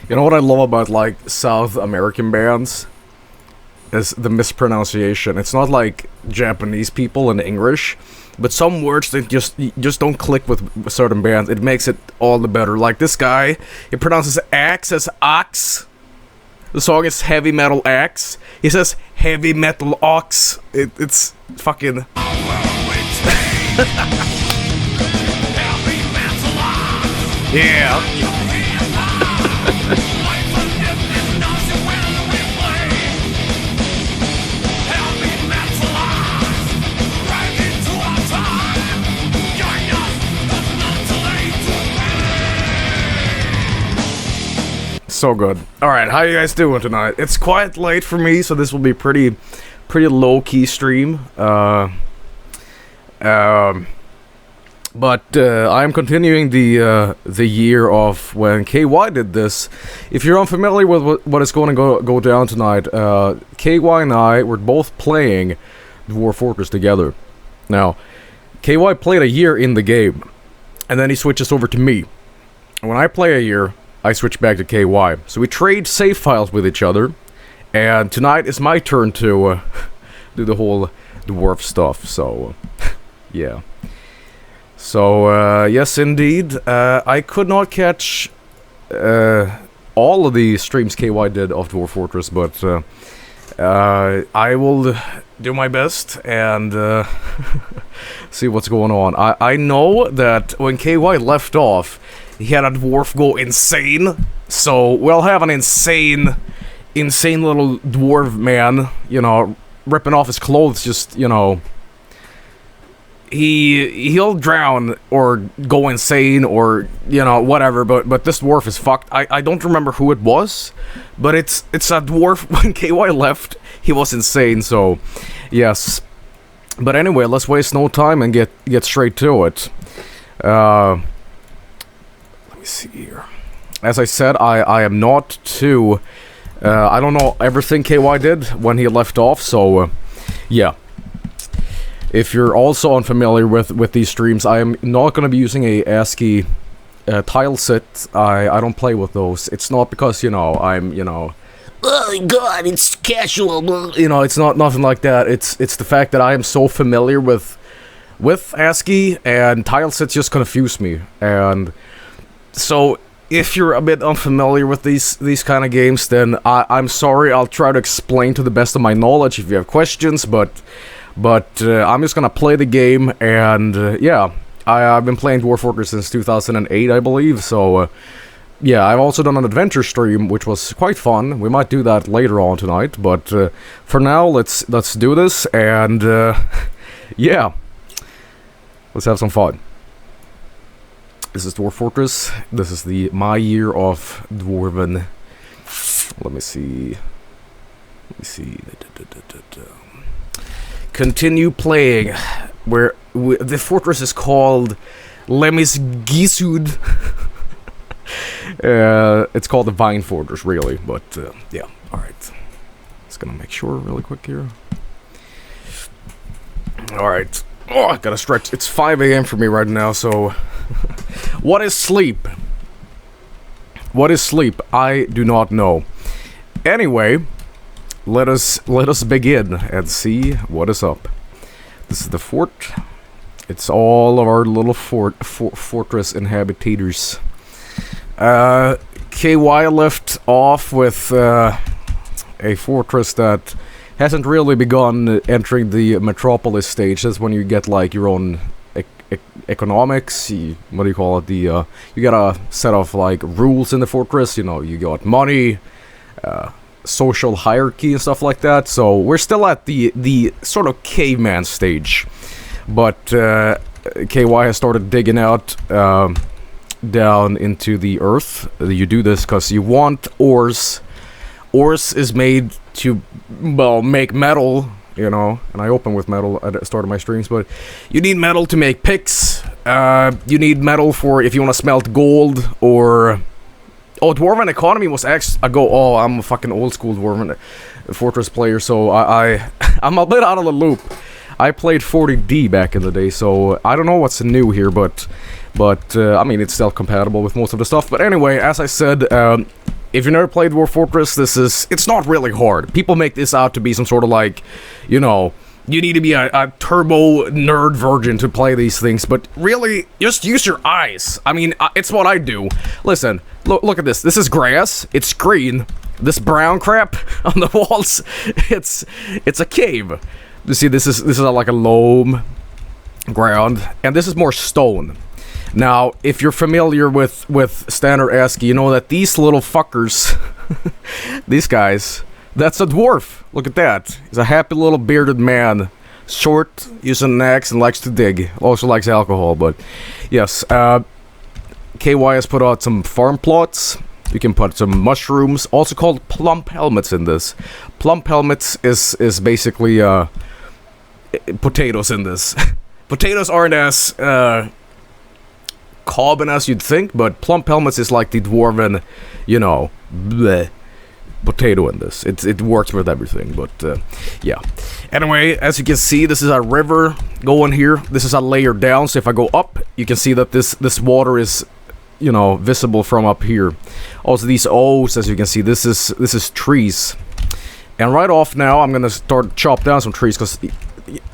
You know what I love about, like, South American bands? Is the mispronunciation. It's not like Japanese people in English, but some words that just don't click with certain bands. It makes it all the better. Like this guy, he pronounces axe as ox. The song is Heavy Metal Axe. He says Heavy Metal Ox. It's fucking... Yeah. So good. Alright, how you guys doing tonight? It's quite late for me, so this will be pretty low-key stream. But I'm continuing the year of when KY did this. If you're unfamiliar with what is going to go down tonight, KY and I were both playing Dwarf Fortress together. Now, KY played a year in the game, and then he switches over to me. And when I play a year, I switch back to KY. So we trade save files with each other, and tonight is my turn to do the whole dwarf stuff, so yeah. So, yes indeed, I could not catch all of the streams KY did of Dwarf Fortress, but I will do my best and see what's going on. I know that when KY left off, he had a dwarf go insane, so we'll have an insane little dwarf man, you know, ripping off his clothes, just, you know, he'll drown or go insane or, you know, whatever, but this dwarf is fucked. I don't remember who it was, but it's a dwarf. When KY left, he was insane, so, yes. But anyway, let's waste no time and get straight to it. See here. As I said, I am not too... I don't know everything KY did when he left off, so... yeah. If you're also unfamiliar with these streams, I am not going to be using a ASCII tile set. I don't play with those. It's not because, you know, I'm, you know... oh god, it's casual. You know, it's not nothing like that. It's the fact that I am so familiar with ASCII, and tile sets just confuse me, and... so, if you're a bit unfamiliar with these kind of games, then I'm sorry, I'll try to explain to the best of my knowledge if you have questions, but I'm just gonna play the game, and yeah, I've been playing Dwarf Fortress since 2008, I believe, so yeah, I've also done an adventure stream, which was quite fun. We might do that later on tonight, but for now, let's do this, and yeah, let's have some fun. This is Dwarf Fortress. This is my year of Dwarven. Let me see. Continue playing. Where the fortress is called Lemisgisud. It's called the Vine Fortress, really. But yeah. All right. Just gonna make sure really quick here. All right. Oh, I gotta stretch. It's 5 a.m. for me right now, so... What is sleep? What is sleep? I do not know. Anyway, let us begin and see what is up. This is the fort. It's all of our little fortress inhabitants. KY left off with a fortress that hasn't really begun entering the metropolis stage. That's when you get like your own economics, what do you call it, you got a set of like rules in the fortress, you know, you got money, social hierarchy and stuff like that, so we're still at the sort of caveman stage, but KY has started digging out down into the earth. You do this because you want ores. Ores is made to, well, make metal, you know, and I open with metal at the start of my streams, but you need metal to make picks, you need metal for if you want to smelt gold, or... oh, Dwarven Economy was actually... oh, I'm a fucking old school Dwarven Fortress player, so I'm a bit out of the loop. I played 40D back in the day, so I don't know what's new here, but I mean, it's still compatible with most of the stuff. But anyway, as I said, if you never played Dwarf Fortress, it's not really hard. People make this out to be some sort of like, you know, you need to be a turbo nerd virgin to play these things, but really, just use your eyes. I mean, it's what I do. Listen, look at this. This is grass. It's green. This brown crap on the walls, it's a cave. You see, this is like a loam ground, and this is more stone. Now, if you're familiar with standard ASCII, you know that these little fuckers, these guys, that's a dwarf. Look at that. He's a happy little bearded man. Short, using an axe, and likes to dig. Also likes alcohol, but yes. KY has put out some farm plots. You can put some mushrooms, also called plump helmets in this. Plump helmets is basically potatoes in this. Potatoes aren't as common as you'd think, but plump helmets is like the dwarven, you know, bleh, potato in this. It works with everything, but yeah. Anyway, as you can see, this is a river going here. This is a layer down, so if I go up, you can see that this water is, you know, visible from up here. Also, these O's, as you can see, this is trees. And right off now, I'm gonna start chop down some trees, because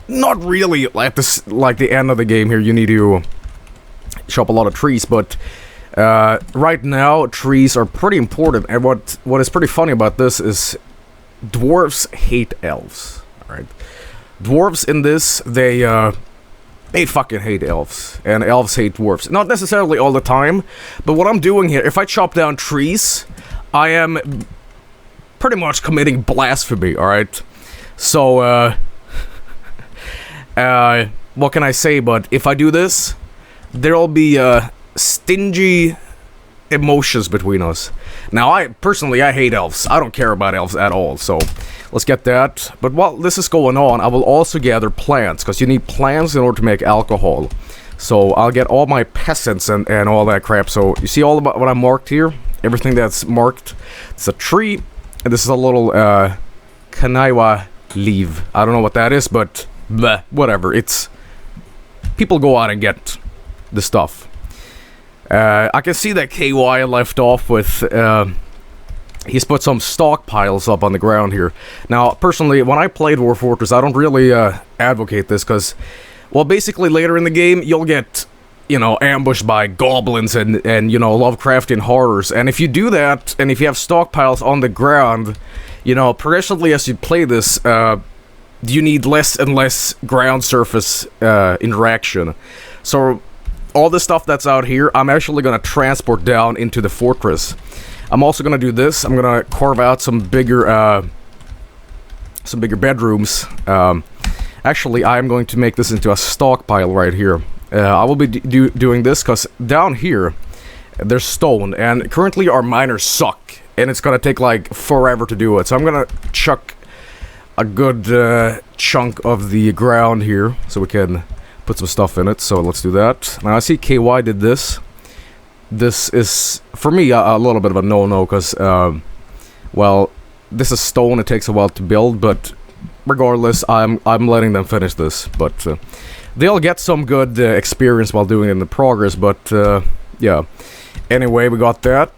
not really at this, like the end of the game here, you need to chop a lot of trees, but right now trees are pretty important. And what is pretty funny about this is dwarves hate elves. All right, dwarves in this, they fucking hate elves, and elves hate dwarves. Not necessarily all the time, but what I'm doing here, if I chop down trees, I am pretty much committing blasphemy. All right, so what can I say? But if I do this, there'll be stingy emotions between us. Now, I hate elves. I don't care about elves at all, so let's get that. But while this is going on, I will also gather plants, because you need plants in order to make alcohol. So I'll get all my peasants and all that crap. So you see all about what I marked here? Everything that's marked. It's a tree, and this is a little kanaiwa leaf. I don't know what that is, but bleh, whatever. It's... people go out and get the stuff. I can see that KY left off with, he's put some stockpiles up on the ground here. Now, personally, when I played Dwarf Fortress, I don't really advocate this, because, well, basically later in the game, you'll get, you know, ambushed by goblins and you know, Lovecraftian horrors. And if you do that, and if you have stockpiles on the ground, you know, progressively as you play this, you need less and less ground surface interaction. So all the stuff that's out here, I'm actually gonna transport down into the fortress. I'm also gonna do this. I'm gonna carve out some bigger bedrooms. Actually, I'm going to make this into a stockpile right here. I will be doing this because down here there's stone, and currently our miners suck, and it's gonna take like forever to do it. So I'm gonna chuck a good chunk of the ground here so we can put some stuff in it. So let's do that. Now I see KY did this. This is for me a little bit of a no-no, because well, this is stone. It takes a while to build, but regardless, I'm letting them finish this. But they'll get some good experience while doing it in the progress. But yeah. Anyway, we got that.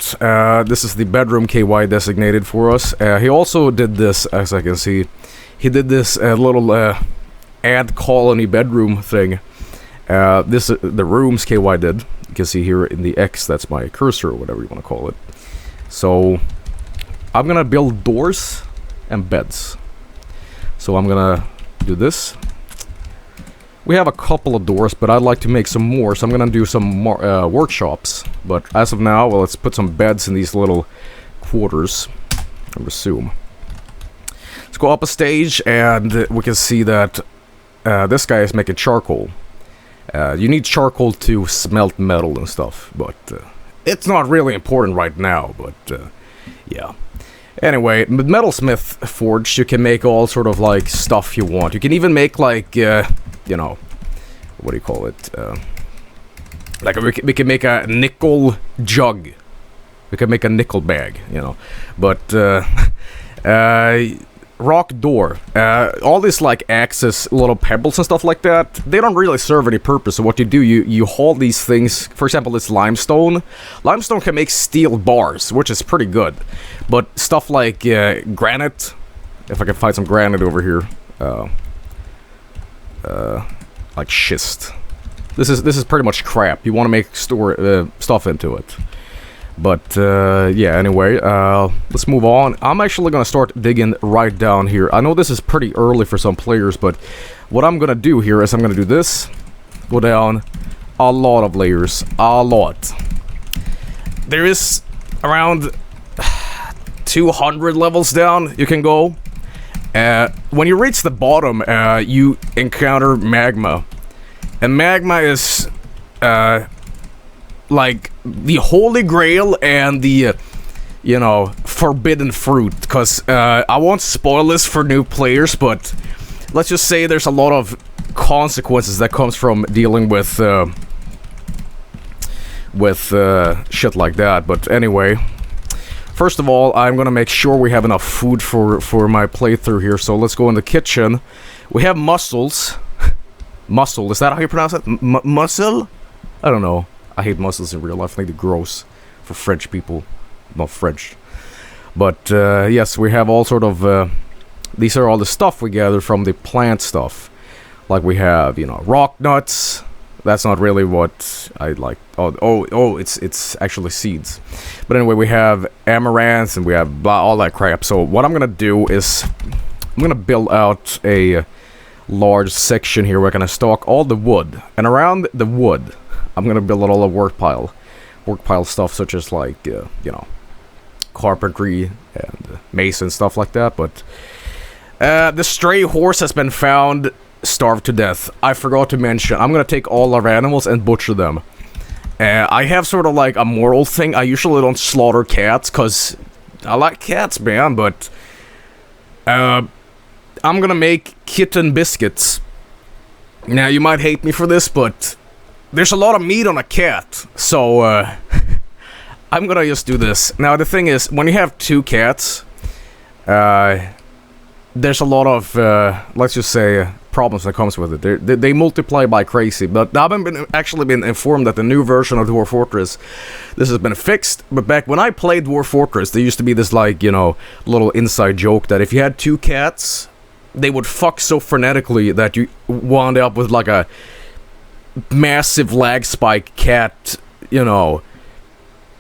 This is the bedroom KY designated for us. He also did this, as I can see. He did this little ant colony bedroom thing. This the rooms KY did. You can see here in the X, that's my cursor, or whatever you want to call it. So I'm gonna build doors and beds. So I'm gonna do this. We have a couple of doors, but I'd like to make some more, so I'm gonna do some more workshops. But as of now, well, let's put some beds in these little quarters, I assume. Let's go up a stage, and we can see that this guy is making charcoal. You need charcoal to smelt metal and stuff, but it's not really important right now, but yeah. Anyway, with Metalsmith Forge, you can make all sort of like stuff you want. You can even make like, you know, what do you call it? Like we can make a nickel jug. We can make a nickel bag, you know. But rock door. All these like axes, little pebbles and stuff like that, they don't really serve any purpose. So what you do, you haul these things. For example, this limestone. Limestone can make steel bars, which is pretty good. But stuff like granite, if I can find some granite over here, like schist. This is pretty much crap. You want to make stuff into it. But, yeah, anyway, let's move on. I'm actually gonna start digging right down here. I know this is pretty early for some players, but what I'm gonna do here is I'm gonna do this. Go down a lot of layers. A lot. There is around 200 levels down you can go. When you reach the bottom, you encounter magma. And magma is, like the holy grail and the you know, forbidden fruit, because I won't spoil this for new players, but let's just say there's a lot of consequences that comes from dealing with shit like that. But anyway, first of all, I'm gonna make sure we have enough food for my playthrough here, so let's go in the kitchen. We have mussels. Mussel, is that how you pronounce it? Mussel? I don't know. I hate mussels in real life. I think they're gross for French people. Not French. But, yes, we have all sort of, these are all the stuff we gather from the plant stuff. Like we have, you know, rock nuts. That's not really what I like. Oh, it's actually seeds. But anyway, we have amaranth and we have all that crap. So what I'm gonna do is, I'm gonna build out a large section here where I'm gonna stock all the wood. And around the wood, I'm gonna build all the work pile stuff, such as like, you know, carpentry and mason stuff like that. But the stray horse has been found starved to death. I forgot to mention, I'm gonna take all our animals and butcher them. I have sort of like a moral thing. I usually don't slaughter cats because I like cats, man. But I'm gonna make kitten biscuits. Now you might hate me for this, but there's a lot of meat on a cat, so I'm gonna just do this. Now the thing is, when you have two cats, there's a lot of, let's just say, problems that comes with it. They multiply by crazy, but I haven't actually been informed that the new version of Dwarf Fortress, this has been fixed. But back when I played Dwarf Fortress, there used to be this, like, you know, little inside joke that if you had two cats, they would fuck so frenetically that you wound up with like a massive lag spike cat, you know,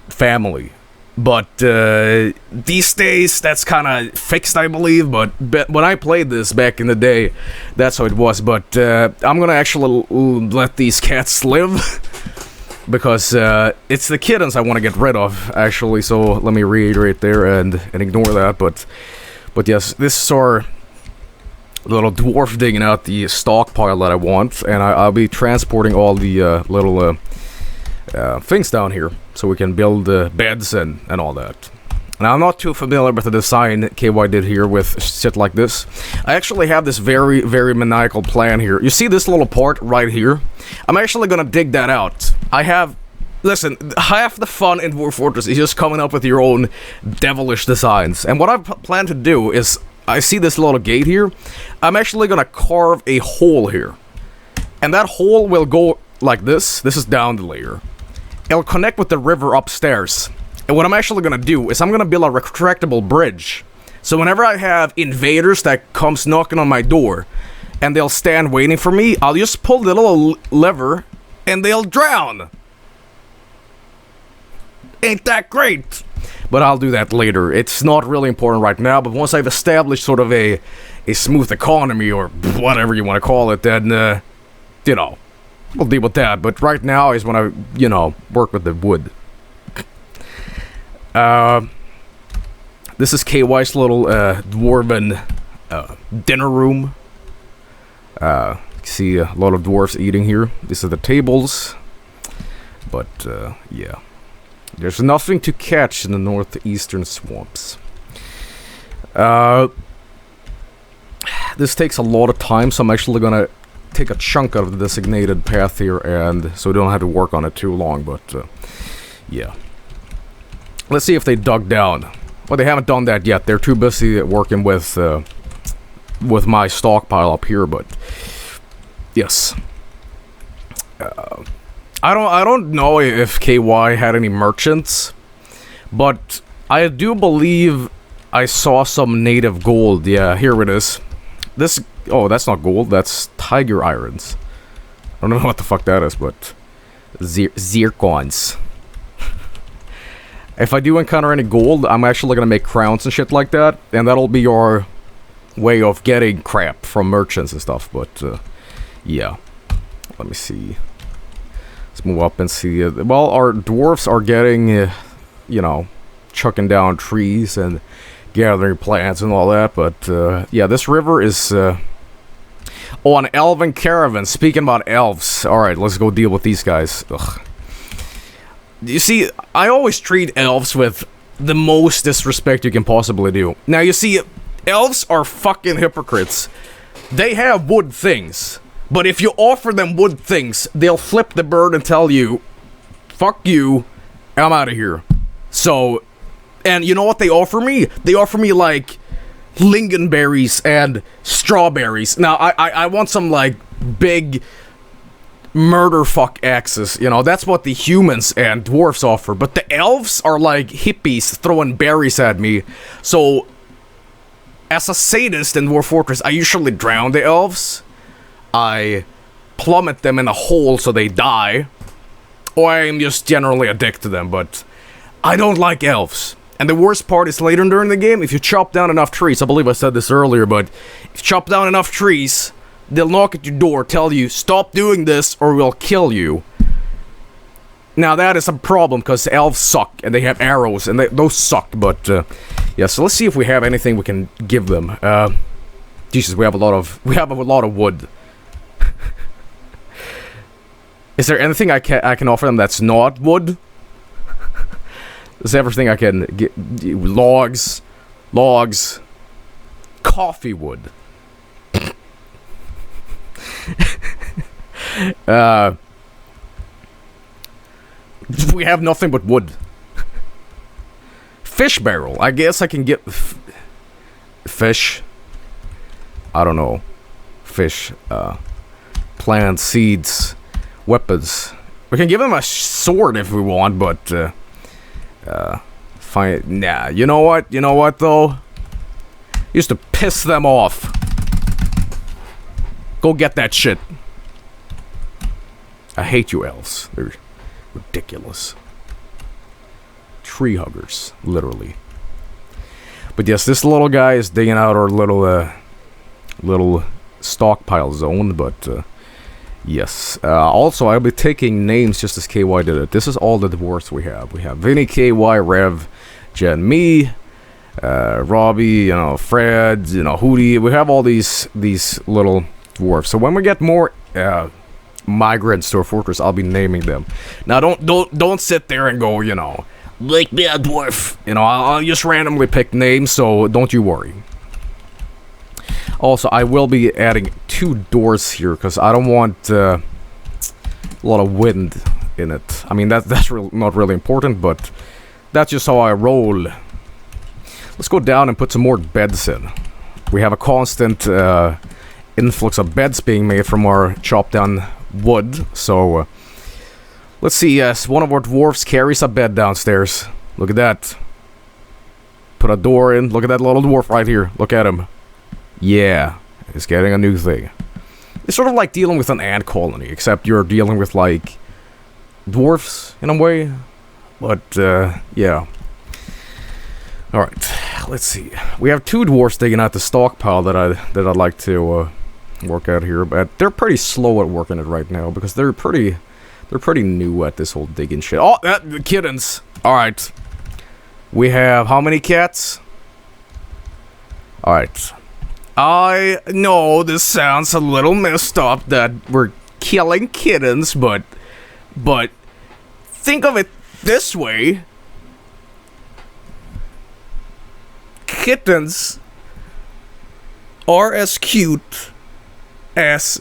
family. But these days that's kind of fixed, I believe. But when I played this back in the day, that's how it was. But I'm gonna actually let these cats live because it's the kittens I want to get rid of, actually. So let me reiterate there and ignore that. But yes, this is our little dwarf digging out the stockpile that I want, and I'll be transporting all the little things down here so we can build beds and all that. Now, I'm not too familiar with the design KY did here with shit like this. I actually have this very, very maniacal plan here. You see this little part right here? I'm actually gonna dig that out. Listen, half the fun in Dwarf Fortress is just coming up with your own devilish designs. And what I plan to do is, I see this little gate here. I'm actually gonna carve a hole here. And that hole will go like this. This is down the layer. It'll connect with the river upstairs. And what I'm actually gonna do is I'm gonna build a retractable bridge. So whenever I have invaders that comes knocking on my door, and they'll stand waiting for me, I'll just pull the little lever, and they'll drown. Ain't that great? But I'll do that later. It's not really important right now, but once I've established sort of a smooth economy, or whatever you want to call it, then, you know, we'll deal with that. But right now is when I, you know, work with the wood. This is KY's little, dwarven, dinner room. You see a lot of dwarves eating here. These are the tables. But, yeah. There's nothing to catch in the northeastern swamps. This takes a lot of time, so I'm actually gonna take a chunk out of the designated path here, and so we don't have to work on it too long, but, yeah. Let's see if they dug down. Well, they haven't done that yet. They're too busy working with, with my stockpile up here, but yes. I don't know if KY had any merchants, but I do believe I saw some native gold. Yeah, here it is. Oh, that's not gold, that's tiger irons. I don't know what the fuck that is, but zircons. If I do encounter any gold, I'm actually gonna make crowns and shit like that, and that'll be your way of getting crap from merchants and stuff, but yeah. Let me see. Let's move up and see. Well, our dwarfs are getting, you know, chucking down trees and gathering plants and all that, but yeah, this river is oh, an elven caravan. Speaking about elves, alright, let's go deal with these guys. Ugh. You see, I always treat elves with the most disrespect you can possibly do. Now, you see, elves are fucking hypocrites. They have wood things, but if you offer them wood things, they'll flip the bird and tell you, fuck you, I'm out of here. So, and you know what they offer me? They offer me, like, lingonberries and strawberries. Now, I want some, like, big murder fuck axes, you know, that's what the humans and dwarfs offer, but the elves are like hippies throwing berries at me. So, as a sadist in Dwarf Fortress, I usually drown the elves, I plummet them in a hole so they die, or I'm just generally a dick to them, but I don't like elves. And the worst part is later during the game, if you chop down enough trees, I believe I said this earlier, but if you chop down enough trees, they'll knock at your door, tell you, stop doing this or we'll kill you. Now that is a problem, because elves suck, and they have arrows, and those suck, but, yeah, so let's see if we have anything we can give them. Jesus, we have a lot of wood. Is there anything I can offer them that's not wood? Is everything I can get? Logs, coffee wood. We have nothing but wood. Fish barrel. I guess I can get fish. I don't know. Fish. Plants, seeds, weapons. We can give them a sword if we want, but fine. Nah. You know what? You know what though? Used to piss them off. Go get that shit. I hate you elves. They're ridiculous. Tree huggers, literally. But yes, this little guy is digging out our little stockpile zone, but yes. Also, I'll be taking names just as KY did it. This is all the dwarfs we have. We have Vinny, KY, Rev, Jen, me, Robbie, you know, Fred, you know, Hootie. We have all these little dwarfs. So when we get more migrants to our fortress, I'll be naming them. Now don't sit there and go, you know, like me a dwarf. You know, I'll just randomly pick names, so don't you worry. Also, I will be adding 2 doors here because I don't want a lot of wind in it. I mean, that's not really important, but that's just how I roll. Let's go down and put some more beds in. We have a constant influx of beds being made from our chopped down wood, so let's see. Yes, one of our dwarfs carries a bed downstairs. Look at that. Put a door in. Look at that little dwarf right here. Look at him. Yeah, he's getting a new thing. It's sort of like dealing with an ant colony, except you're dealing with like dwarfs in a way. But yeah. Alright, let's see. We have 2 dwarfs digging out the stockpile that I'd like to work out here, but they're pretty slow at working it right now because they're pretty new at this whole digging shit. Oh, the kittens. Alright. We have how many cats? Alright. I know this sounds a little messed up that we're killing kittens, but think of it this way. Kittens are as cute as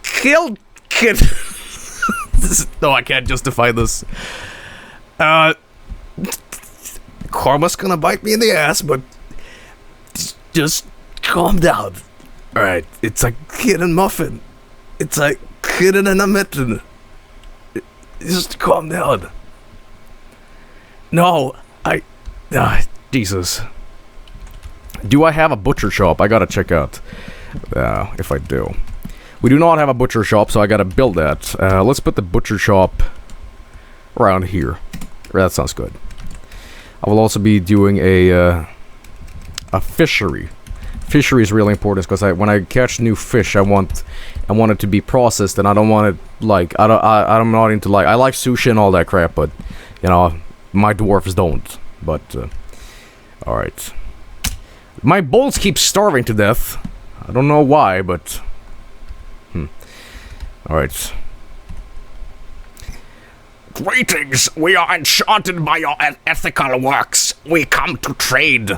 killed kittens. No, I can't justify this. Karma's gonna bite me in the ass, but just calm down. Alright, it's a kid and muffin. It's a kid and a mitten. Just calm down. No, Jesus. Do I have a butcher shop? I gotta check out if I do. We do not have a butcher shop, so I gotta build that. Let's put the butcher shop around here. That sounds good. I will also be doing a fishery. Fishery is really important because when I catch new fish, I want it to be processed, and I don't want it like I'm not into like I like sushi and all that crap, but you know my dwarves don't. But all right, my bulls keep starving to death. I don't know why, but all right. Greetings, we are enchanted by your ethical works. We come to trade.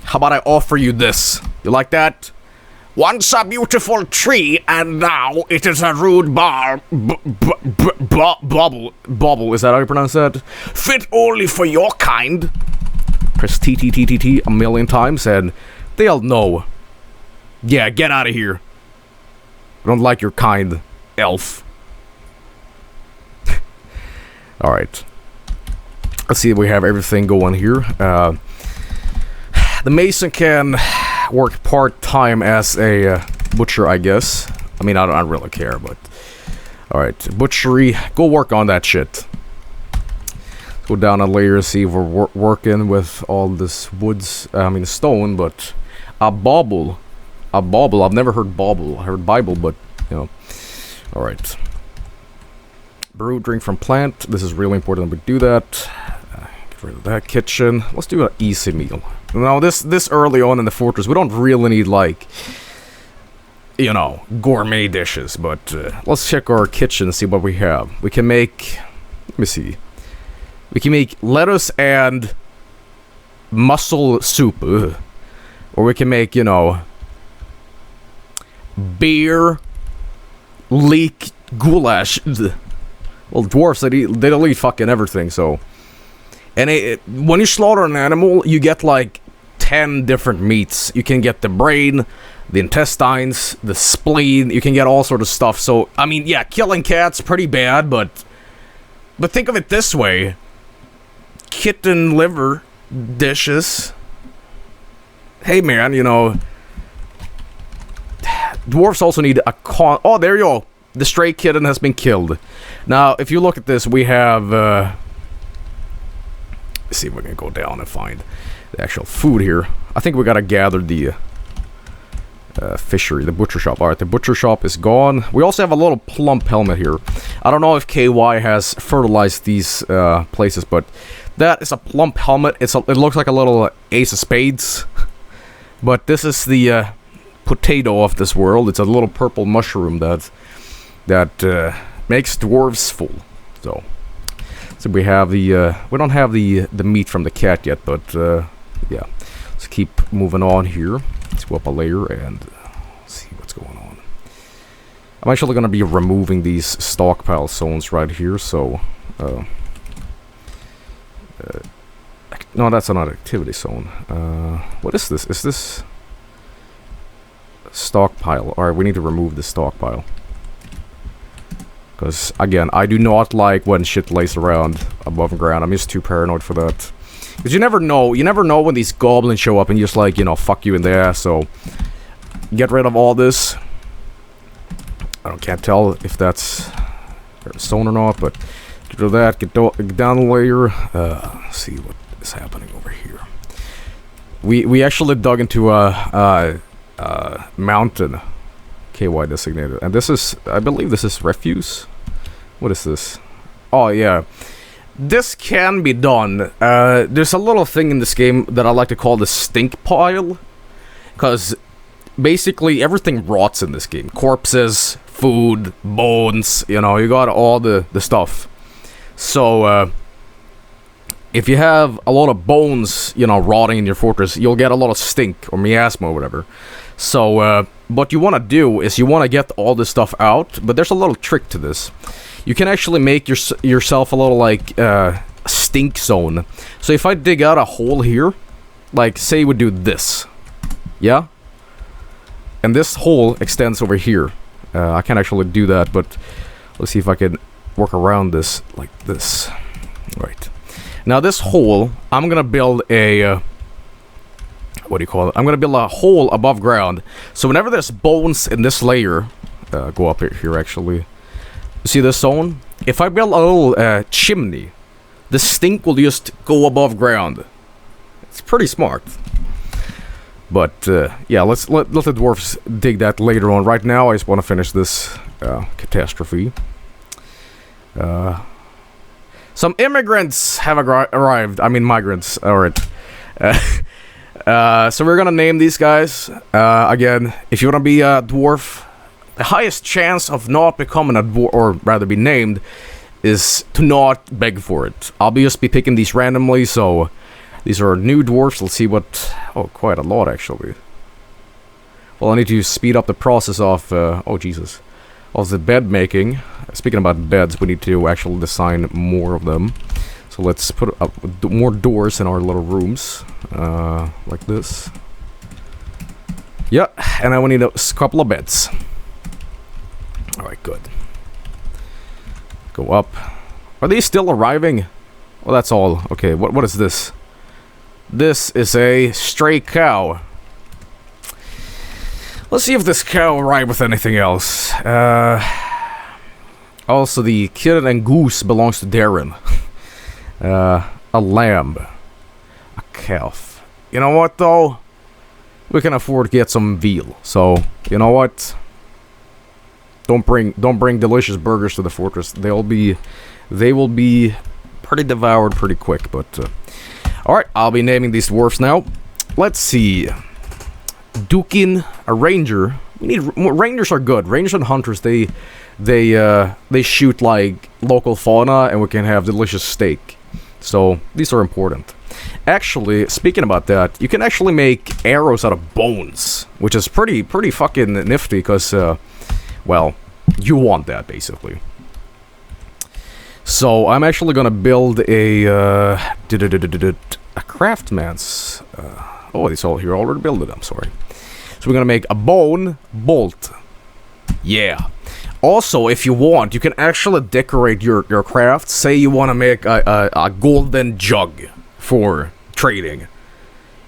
How about I offer you this? You like that? Once a beautiful tree, and now it is a rude bauble. Bauble, is that how you pronounce that? Fit only for your kind. Press T a million times, and they'll know. Yeah, get out of here. I don't like your kind, elf. Alright. Let's see if we have everything going here. The mason can work part-time as a butcher, I guess. I mean, I don't really care, but... Alright, butchery. Go work on that shit. Let's go down a layer, see if we're working with all this woods. I mean, stone, but... A bauble. A bauble. I've never heard bauble. I heard Bible, but, you know. Alright. Brew, drink from plant. This is really important that we do that. Get rid of that kitchen. Let's do an easy meal. Now, this early on in the fortress, we don't really need, like, you know, gourmet dishes, but let's check our kitchen and see what we have. We can make, let me see. We can make lettuce and mussel soup. Or we can make, you know, beer, leek, goulash. Well, dwarfs, they'll eat fucking everything, so... And when you slaughter an animal, you get, like, 10 different meats. You can get the brain, the intestines, the spleen, you can get all sort of stuff. So, I mean, yeah, killing cats, pretty bad, but think of it this way. Kitten liver dishes. Hey, man, you know... Dwarfs also need a oh, there you go. The stray kitten has been killed. Now, if you look at this, we have... let's see if we can go down and find the actual food here. I think we gotta gather the fishery, the butcher shop. Alright, the butcher shop is gone. We also have a little plump helmet here. I don't know if KY has fertilized these places, but that is a plump helmet. It looks like a little ace of spades. But this is the potato of this world. It's a little purple mushroom that makes dwarves full. So we have the we don't have the meat from the cat yet, but yeah, let's keep moving on here. Let's go up a layer and see what's going on. I'm actually going to be removing these stockpile zones right here, so no, that's not an activity zone. What is this? Is this stockpile? Alright, we need to remove the stockpile. Because, again, I do not like when shit lays around above ground. I'm just too paranoid for that. Because you never know when these goblins show up and you're just like, you know, fuck you in the ass, so... Get rid of all this. Can't tell if that's stone or not, but... Get rid of that, get down the layer. See what is happening over here. We actually dug into a mountain. KY designated. And this is, I believe this is refuse. What is this? Oh, yeah. This can be done. There's a little thing in this game that I like to call the stink pile. Because basically everything rots in this game. Corpses, food, bones, you know, you got all the stuff. So, if you have a lot of bones, you know, rotting in your fortress, you'll get a lot of stink or miasma or whatever. So, what you want to do is you want to get all this stuff out, but there's a little trick to this. You can actually make yourself a little, like, stink zone. So if I dig out a hole here, like, say we do this, yeah? And this hole extends over here. I can't actually do that, but let's see if I can work around this like this. Right. Now this hole, I'm gonna build a... what do you call it? I'm gonna build a hole above ground. So whenever there's bones in this layer... go up here actually. See this zone? If I build a little chimney, the stink will just go above ground. It's pretty smart. But, yeah, let the dwarves dig that later on. Right now, I just want to finish this catastrophe. Some immigrants have arrived. I mean, migrants. Alright. So we're gonna name these guys. Again, if you want to be a dwarf, the highest chance of not becoming a dwarf, or rather be named, is to not beg for it. I'll just be picking these randomly, so... These are new dwarfs. Let's see what... Oh, quite a lot, actually. Well, I need to speed up the process of... oh, Jesus. Of the bed making. Speaking about beds, we need to actually design more of them. So let's put up more doors in our little rooms. Like this. Yeah, and then we need a couple of beds. Alright, good. Go up. Are these still arriving? Well, that's all. Okay, what is this? This is a stray cow. Let's see if this cow arrived with anything else. Also, the kitten and goose belongs to Darren. A lamb. A calf. You know what, though? We can afford to get some veal. So, you know what? Don't bring delicious burgers to the fortress. They will be pretty devoured pretty quick, but... Alright, I'll be naming these dwarfs now. Let's see. Dukin, a ranger. We need rangers are good. Rangers and hunters, they shoot like local fauna, and we can have delicious steak. So these are important. Actually, speaking about that, you can actually make arrows out of bones, which is pretty fucking nifty. Because, well, you want that basically. So I'm actually gonna build a craftsman's. Oh, it's all here already built it. I'm sorry. So we're gonna make a bone bolt. Yeah. Also, if you want, you can actually decorate your craft. Say you want to make a golden jug for trading.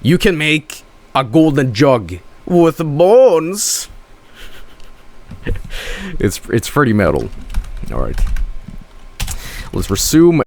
You can make a golden jug with bones. It's pretty metal. All right. Let's resume